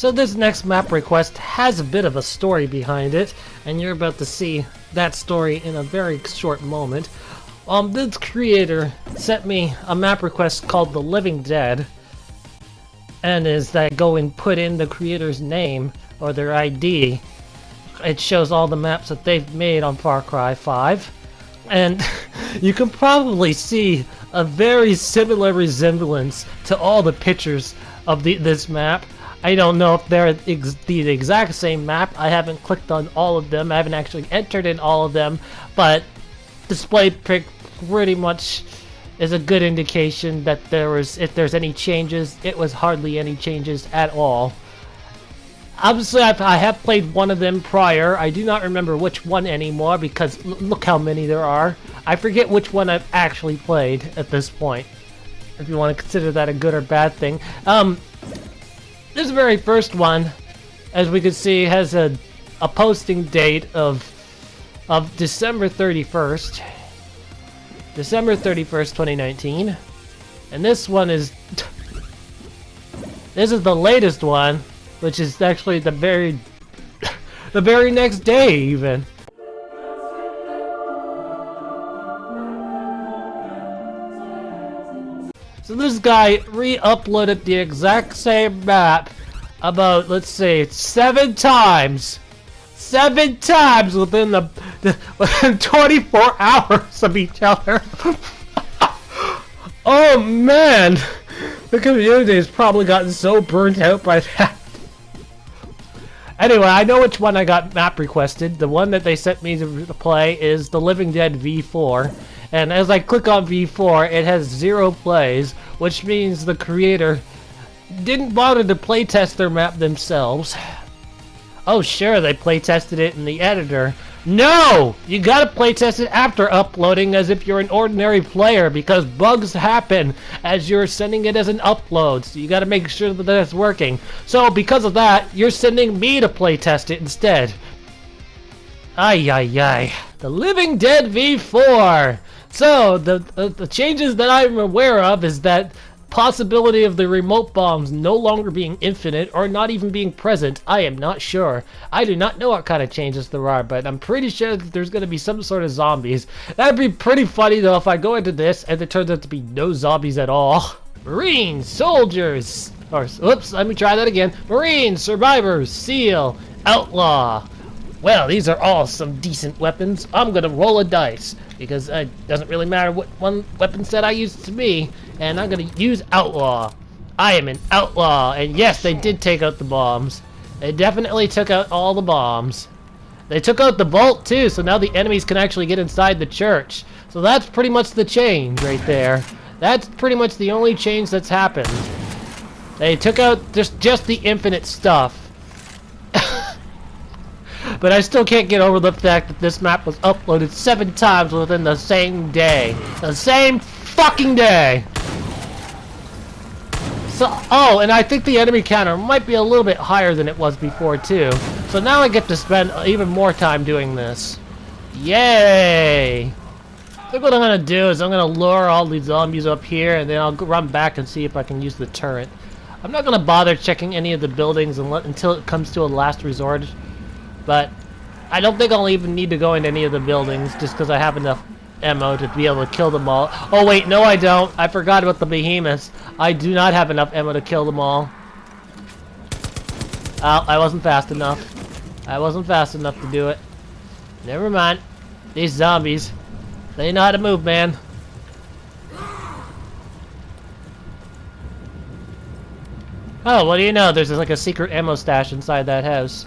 So this next map request has a bit of a story behind it, and you're about to see that story in a very short moment. This creator sent me a map request called The Living Dead, and as I go and put in the creator's name or their ID, it shows all the maps that they've made on Far Cry 5, and you can probably see a very similar resemblance to all the pictures of this map. I don't know if they're the exact same map. I haven't clicked on all of them. I haven't actually entered in all of them, but display pic pretty much is a good indication that if there's any changes, it was hardly any changes at all. Obviously, I have played one of them prior. I do not remember which one anymore because look how many there are. I forget which one I've actually played at this point, if you want to consider that a good or bad thing. This very first one, as we can see, has a posting date of December 31st. December 31st, 2019. And this one is... This is the latest one, which is actually the very next day, even. So this guy re-uploaded the exact same map about, let's see, 7 times. 7 times within within 24 hours of each other. Oh man, the community has probably gotten so burnt out by that. Anyway, I know which one I got map requested. The one that they sent me to play is The Living Dead V4. And as I click on V4, it has 0 plays, which means the creator didn't bother to playtest their map themselves. Oh sure, they playtested it in the editor. No! You gotta playtest it after uploading as if you're an ordinary player, because bugs happen as you're sending it as an upload, so you gotta make sure that it's working. So because of that, you're sending me to playtest it instead. Ay ay ay. The Living Dead V4! So, the changes that I'm aware of is that possibility of the remote bombs no longer being infinite or not even being present. I am not sure. I do not know what kind of changes there are, but I'm pretty sure that there's going to be some sort of zombies. That'd be pretty funny though if I go into this and it turns out to be no zombies at all. Marines, soldiers, or oops, let me try that again. Marines, survivors, SEAL, outlaw. Well, these are all some decent weapons. I'm gonna roll a dice because it doesn't really matter what one weapon set I use to be, and I'm gonna use outlaw. I am an outlaw, and yes, they did take out the bombs. They definitely took out all the bombs. They took out the vault too, so now the enemies can actually get inside the church. So that's pretty much the change right there. That's pretty much the only change that's happened. They took out just the infinite stuff. But I still can't get over the fact that this map was uploaded 7 times within the same day. The same fucking day! So, oh, and I think the enemy counter might be a little bit higher than it was before too. So now I get to spend even more time doing this. Yay! I think what I'm gonna do is I'm gonna lure all these zombies up here and then I'll run back and see if I can use the turret. I'm not gonna bother checking any of the buildings until it comes to a last resort. But I don't think I'll even need to go into any of the buildings just because I have enough ammo to be able to kill them all. Oh wait, no I don't. I forgot about the behemoths. I do not have enough ammo to kill them all. Oh, I wasn't fast enough. I wasn't fast enough to do it. Never mind. These zombies, they know how to move, man. Oh, what do you know? There's like a secret ammo stash inside that house.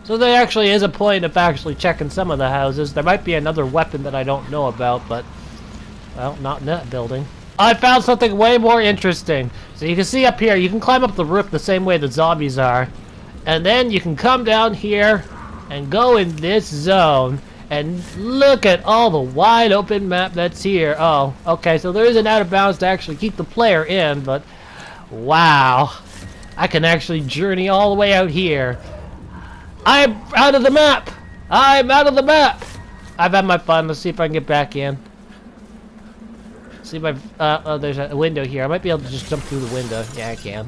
So there actually is a point of actually checking some of the houses. There might be another weapon that I don't know about, but, well, not in that building. I found something way more interesting. So you can see up here, you can climb up the roof the same way the zombies are. And then you can come down here and go in this zone. And look at all the wide open map that's here. Oh, okay, so there is an out of bounds to actually keep the player in, but wow. I can actually journey all the way out here. I'm out of the map! I'm out of the map! I've had my fun. Let's see if I can get back in. See if I... oh, there's a window here. I might be able to just jump through the window. Yeah, I can.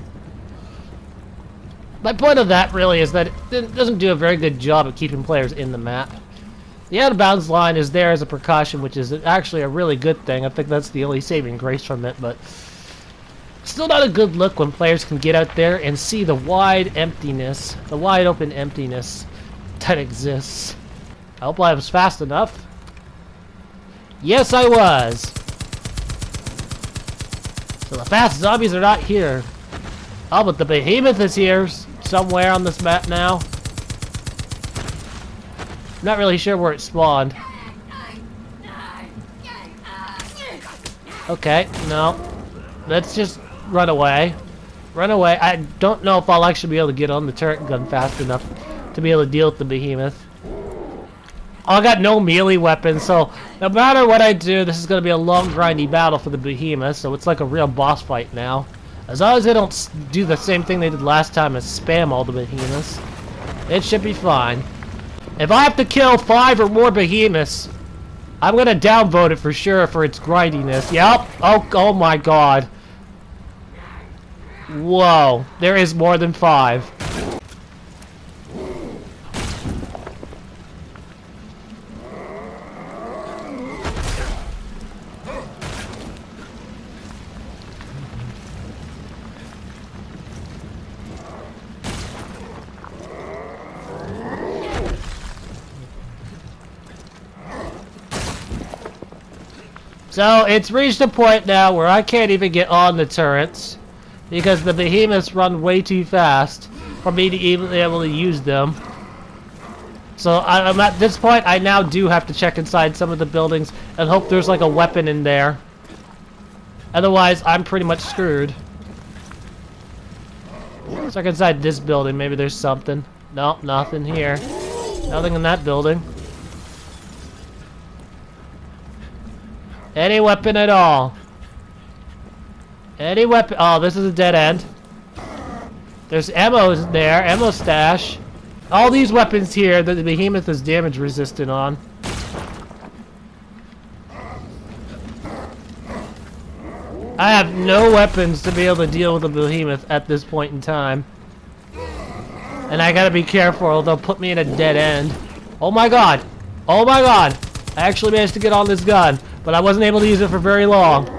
My point of that really is that it doesn't do a very good job of keeping players in the map. The out-of-bounds line is there as a precaution, which is actually a really good thing. I think that's the only saving grace from it, but still not a good look when players can get out there and see the wide emptiness, the wide open emptiness that exists. I hope I was fast enough. Yes, I was. So the fast zombies are not here. Oh, but the behemoth is here somewhere on this map now. I'm not really sure where it spawned. Okay, no. Let's just run away. Run away. I don't know if I'll actually be able to get on the turret gun fast enough to be able to deal with the behemoth. I got no melee weapons, so no matter what I do, this is going to be a long, grindy battle for the behemoth, so it's like a real boss fight now. As long as they don't do the same thing they did last time and spam all the behemoths, it should be fine. If I have to kill 5 or more behemoths, I'm going to downvote it for sure for its grindiness. Yep. Oh my god. Whoa. There is more than 5. So it's reached a point now where I can't even get on the turrets because the behemoths run way too fast for me to even be able to use them. So I'm at this point, I now do have to check inside some of the buildings and hope there's like a weapon in there. Otherwise, I'm pretty much screwed. Check inside this building, maybe there's something. Nope, nothing here. Nothing in that building. Any weapon at all. Any weapon. Oh, this is a dead end. There's ammo there. Ammo stash. All these weapons here that the behemoth is damage resistant on. I have no weapons to be able to deal with the behemoth at this point in time. And I gotta be careful or they'll put me in a dead end. Oh my god. Oh my god. I actually managed to get on this gun. But I wasn't able to use it for very long.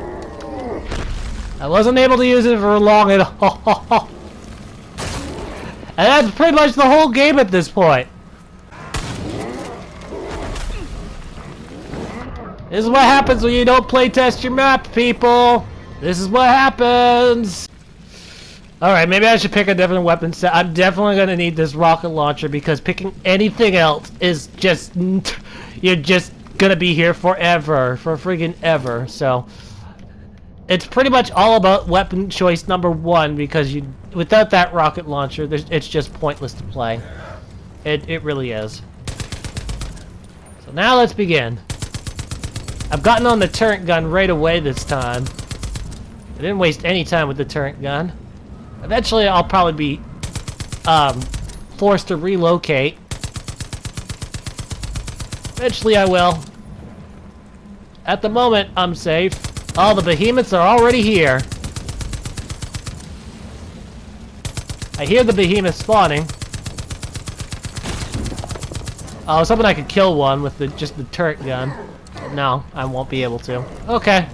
I wasn't able to use it for long at all. And that's pretty much the whole game at this point. This is what happens when you don't play test your map, people. This is what happens. Alright, maybe I should pick a different weapon set. I'm definitely going to need this rocket launcher because picking anything else is just... You're just... gonna be here forever, for friggin' ever. So it's pretty much all about weapon choice number 1 because you without that rocket launcher it's just pointless to play. It really is. So now let's begin. I've gotten on the turret gun right away this time. I didn't waste any time with the turret gun. Eventually I'll probably be forced to relocate. Eventually I will. At the moment, I'm safe. Oh, the behemoths are already here. I hear the behemoth spawning. Oh, I was hoping I could kill one with just the turret gun. No, I won't be able to. Okay.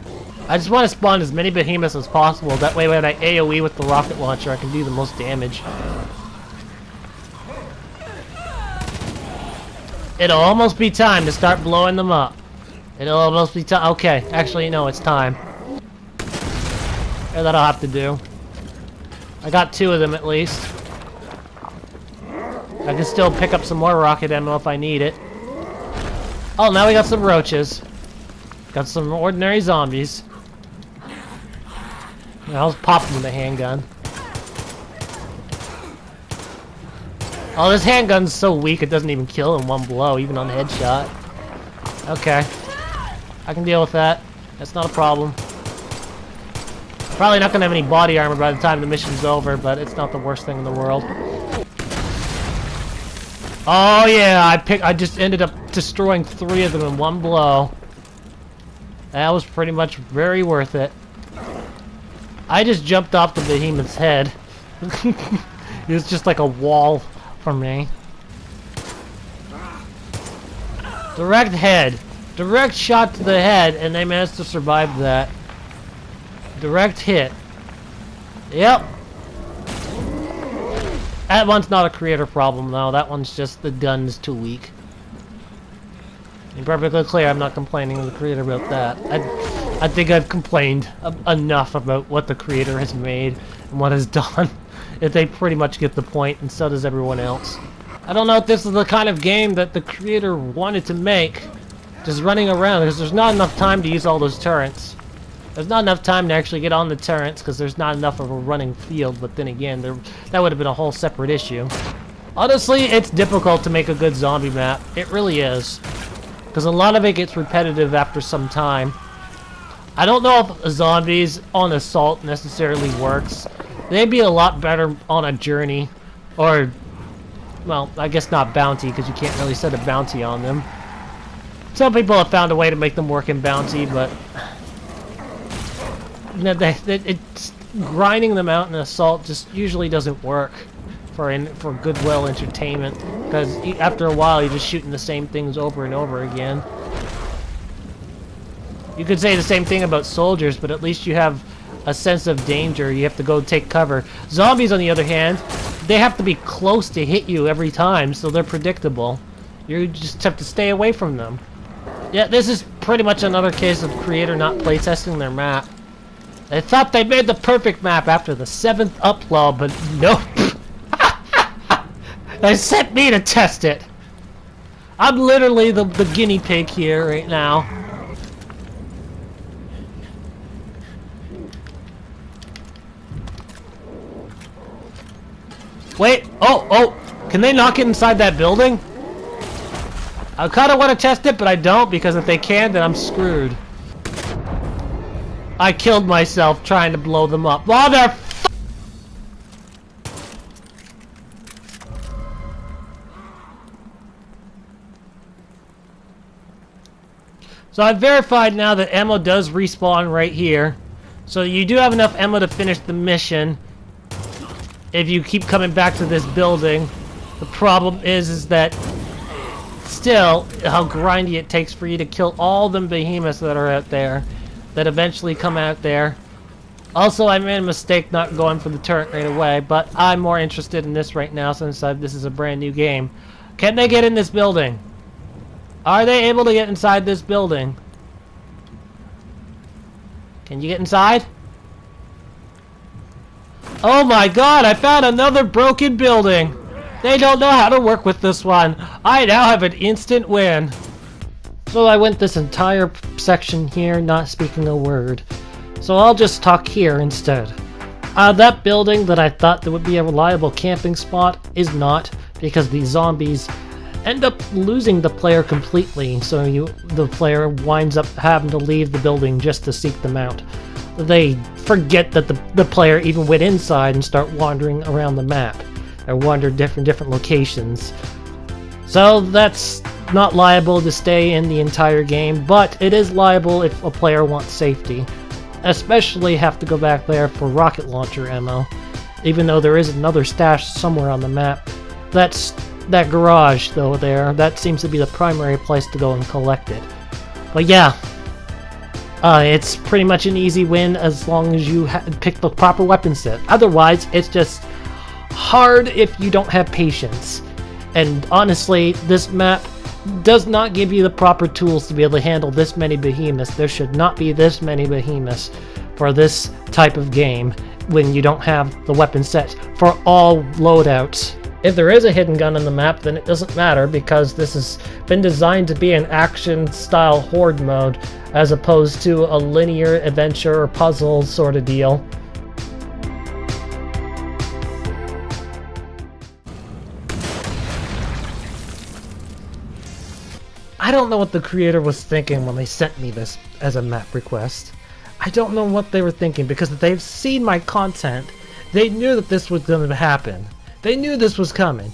I just want to spawn as many behemoths as possible. That way when I AoE with the rocket launcher, I can do the most damage. It'll almost be time to start blowing them up. It'll almost be time. Okay, actually, no, it's time. Yeah, that'll have to do. I got 2 of them at least. I can still pick up some more rocket ammo if I need it. Oh, now we got some roaches. Got some ordinary zombies. I'll pop them with a handgun. Oh, this handgun's so weak it doesn't even kill in one blow, even on headshot. Okay. I can deal with that. That's not a problem. Probably not gonna have any body armor by the time the mission's over, but it's not the worst thing in the world. Oh yeah, I just ended up destroying 3 of them in one blow. That was pretty much very worth it. I just jumped off the behemoth's head. It was just like a wall for me. Direct head. Direct shot to the head, and they managed to survive that. Direct hit. Yep. That one's not a creator problem, though. That one's just the gun is too weak. To be perfectly clear, I'm not complaining to the creator about that. I think I've complained enough about what the creator has made and what has done. If they pretty much get the point, and so does everyone else. I don't know if this is the kind of game that the creator wanted to make. Just running around, because there's not enough time to use all those turrets. There's not enough time to actually get on the turrets, because there's not enough of a running field, but then again, that would have been a whole separate issue. Honestly, it's difficult to make a good zombie map. It really is. Because a lot of it gets repetitive after some time. I don't know if zombies on assault necessarily works. They'd be a lot better on a journey, or, well, I guess not bounty, because you can't really set a bounty on them. Some people have found a way to make them work in bounty, but you know, it's grinding them out in assault just usually doesn't work for goodwill entertainment, because after a while you're just shooting the same things over and over again. You could say the same thing about soldiers, but at least you have a sense of danger. You have to go take cover. Zombies, on the other hand, they have to be close to hit you every time, so they're predictable. You just have to stay away from them. Yeah, this is pretty much another case of creator not playtesting their map. They thought they made the perfect map after the 7th upload, but nope. They sent me to test it. I'm literally the guinea pig here right now. Wait, oh, can they not get inside that building? I kind of want to test it, but I don't, because if they can, then I'm screwed. I killed myself trying to blow them up. Mother. So I've verified now that ammo does respawn right here. So you do have enough ammo to finish the mission if you keep coming back to this building. The problem is that still, how grindy it takes for you to kill all them behemoths that are out there, that eventually come out there. Also, I made a mistake not going for the turret right away, but I'm more interested in this right now since this is a brand new game. Can they get in this building? Are they able to get inside this building? Can you get inside? Oh my god, I found another broken building! They don't know how to work with this one. I now have an instant win. So I went this entire section here not speaking a word. So I'll just talk here instead. That building that I thought that would be a reliable camping spot is not, because these zombies end up losing the player completely, so the player winds up having to leave the building just to seek them out. They forget that the player even went inside and start wandering around the map. Or wander different locations. So that's not liable to stay in the entire game, but it is liable if a player wants safety. Especially have to go back there for rocket launcher ammo, even though there is another stash somewhere on the map. That's that garage though there. That seems to be the primary place to go and collect it. But yeah, it's pretty much an easy win as long as you pick the proper weapon set. Otherwise, it's just hard if you don't have patience. And honestly, this map does not give you the proper tools to be able to handle this many behemoths. There should not be this many behemoths for this type of game when you don't have the weapon set for all loadouts. If there is a hidden gun on the map, then it doesn't matter, because this has been designed to be an action-style horde mode as opposed to a linear adventure or puzzle sort of deal. I don't know what the creator was thinking when they sent me this as a map request. I don't know what they were thinking, because if they've seen my content, they knew that this was going to happen. They knew this was coming.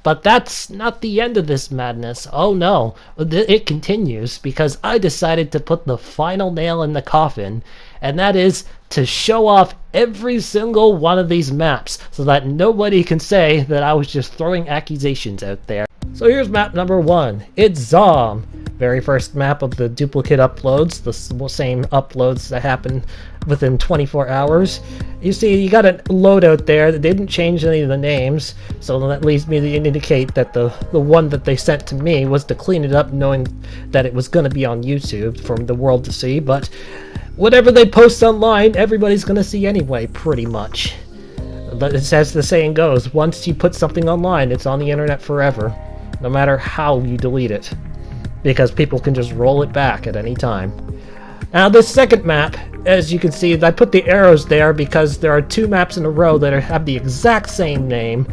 But that's not the end of this madness. Oh no, it continues, because I decided to put the final nail in the coffin, and that is to show off every single one of these maps so that nobody can say that I was just throwing accusations out there. So here's map number 1. It's Zom. Very first map of the duplicate uploads, the same uploads that happened within 24 hours. You see, you got a loadout there. They didn't change any of the names, so that leads me to indicate that the one that they sent to me was to clean it up, knowing that it was going to be on YouTube for the world to see. But whatever they post online, everybody's going to see anyway, pretty much. But as the saying goes, once you put something online, it's on the internet forever, no matter how you delete it, because people can just roll it back at any time. Now this second map, as you can see, I put the arrows there because there are 2 maps in a row that have the exact same name,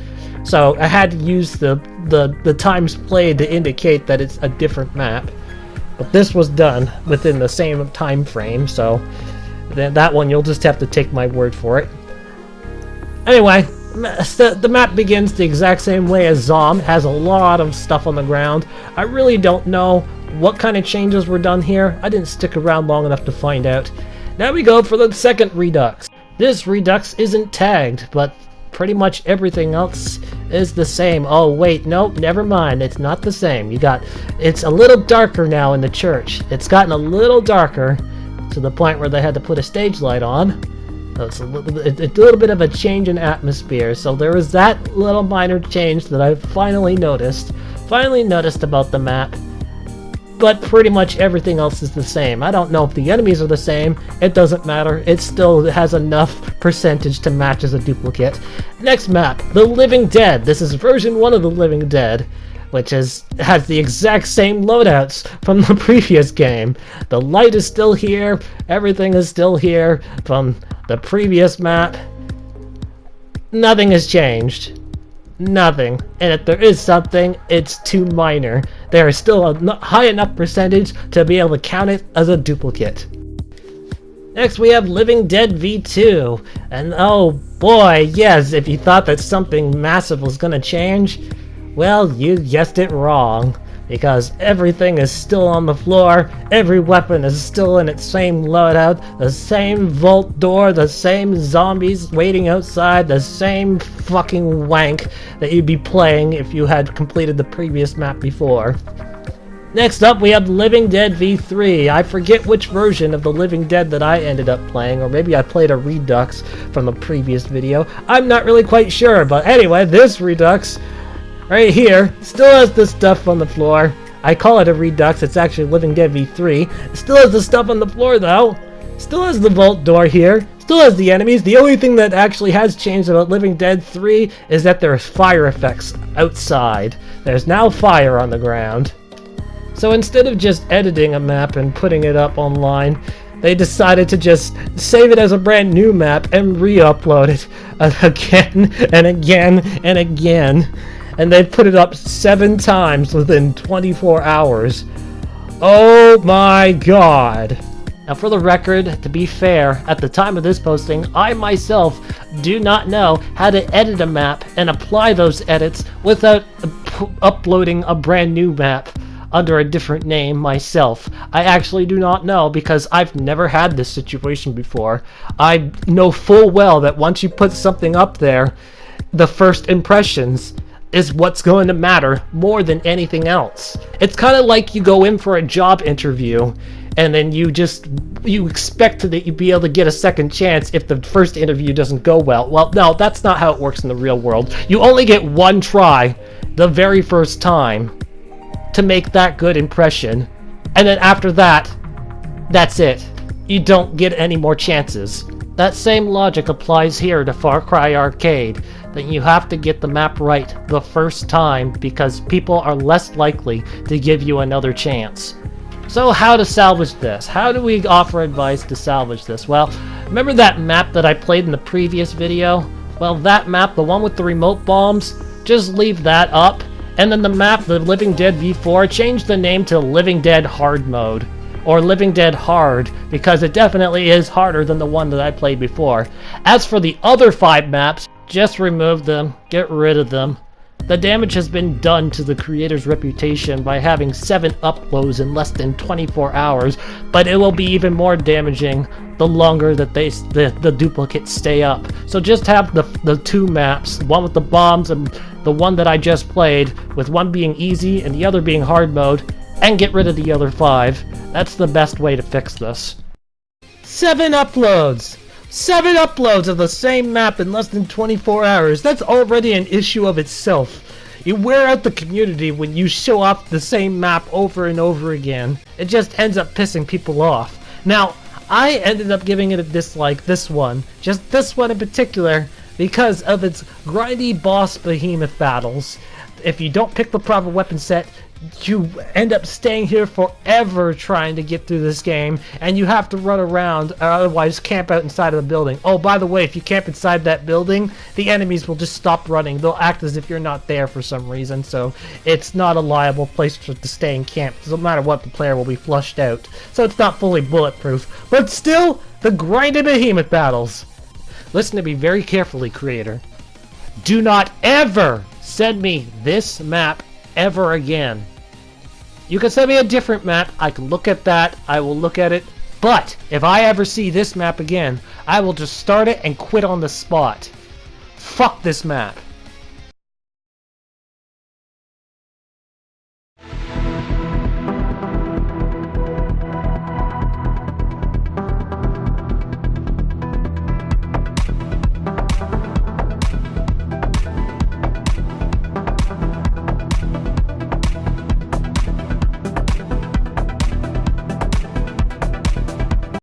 so I had to use the times played to indicate that it's a different map. But this was done within the same time frame, so that one you'll just have to take my word for it. Anyway, the map begins the exact same way as Zom. Has a lot of stuff on the ground. I really don't know what kind of changes were done here. I didn't stick around long enough to find out. Now we go for the second redux. This redux isn't tagged, but pretty much everything else is the same. Oh wait, nope, never mind, it's not the same. It's a little darker now in the church. It's gotten a little darker to the point where they had to put a stage light on. So it's a little bit of a change in atmosphere. So there was that little minor change that I finally noticed about the map. But pretty much everything else is the same. I don't know if the enemies are the same. It doesn't matter. It still has enough percentage to match as a duplicate. Next map, The Living Dead. This is version 1 of The Living Dead, which has the exact same loadouts from the previous game. The light is still here. Everything is still here from the previous map. Nothing has changed. Nothing. And if there is something, it's too minor. There is still a high enough percentage to be able to count it as a duplicate. Next we have Living Dead V2. And oh boy, yes, if you thought that something massive was gonna change, well, you guessed it wrong. Because everything is still on the floor, every weapon is still in its same loadout, the same vault door, the same zombies waiting outside, the same fucking wank that you'd be playing if you had completed the previous map before. Next up we have Living Dead V3. I forget which version of the Living Dead that I ended up playing, or maybe I played a redux from the previous video. I'm not really quite sure, but anyway, this redux right here still has the stuff on the floor. I call it a redux, it's actually Living Dead V3. It still has the stuff on the floor though. Still has the vault door here. Still has the enemies. The only thing that actually has changed about Living Dead 3 is that there's fire effects outside. There's now fire on the ground. So instead of just editing a map and putting it up online, they decided to just save it as a brand new map and re-upload it again and again and again. And they put it up 7 times within 24 hours. Oh my god. Now for the record, to be fair, at the time of this posting, I myself do not know how to edit a map and apply those edits without uploading a brand new map under a different name myself. I actually do not know, because I've never had this situation before. I know full well that once you put something up there, the first impressions is what's going to matter more than anything else. It's kind of like you go in for a job interview and then you expect that you'd be able to get a second chance if the first interview doesn't go well. Well, no, that's not how it works in the real world. You only get one try the very first time to make that good impression, and then after that, that's it. You don't get any more chances. That same logic applies here to Far Cry Arcade, that you have to get the map right the first time because people are less likely to give you another chance. So how to salvage this? How do we offer advice to salvage this? Well, remember that map that I played in the previous video? Well, that map, the one with the remote bombs, just leave that up. And then the map, the Living Dead V4, change the name to Living Dead Hard Mode. Or Living Dead Hard, because it definitely is harder than the one that I played before. As for the other 5 maps, just remove them, get rid of them. The damage has been done to the creator's reputation by having 7 uploads in less than 24 hours, but it will be even more damaging the longer that the duplicates stay up. So just have the 2 maps, one with the bombs and the one that I just played, with one being easy and the other being hard mode, and get rid of the other 5. That's the best way to fix this. 7 uploads! 7 uploads of the same map in less than 24 hours. That's already an issue of itself. You wear out the community when you show off the same map over and over again. It just ends up pissing people off. Now, I ended up giving it a dislike, this one. Just this one in particular, because of its grindy boss behemoth battles. If you don't pick the proper weapon set, you end up staying here forever trying to get through this game, and you have to run around or otherwise camp out inside of the building. Oh, by the way, if you camp inside that building, the enemies will just stop running. They'll act as if you're not there for some reason, so it's not a liable place to stay in camp. No matter what, the player will be flushed out. So it's not fully bulletproof. But still, the grinded behemoth battles. Listen to me very carefully, creator. Do not ever send me this map ever again. You can send me a different map, I can look at that, I will look at it, but if I ever see this map again, I will just start it and quit on the spot. Fuck this map.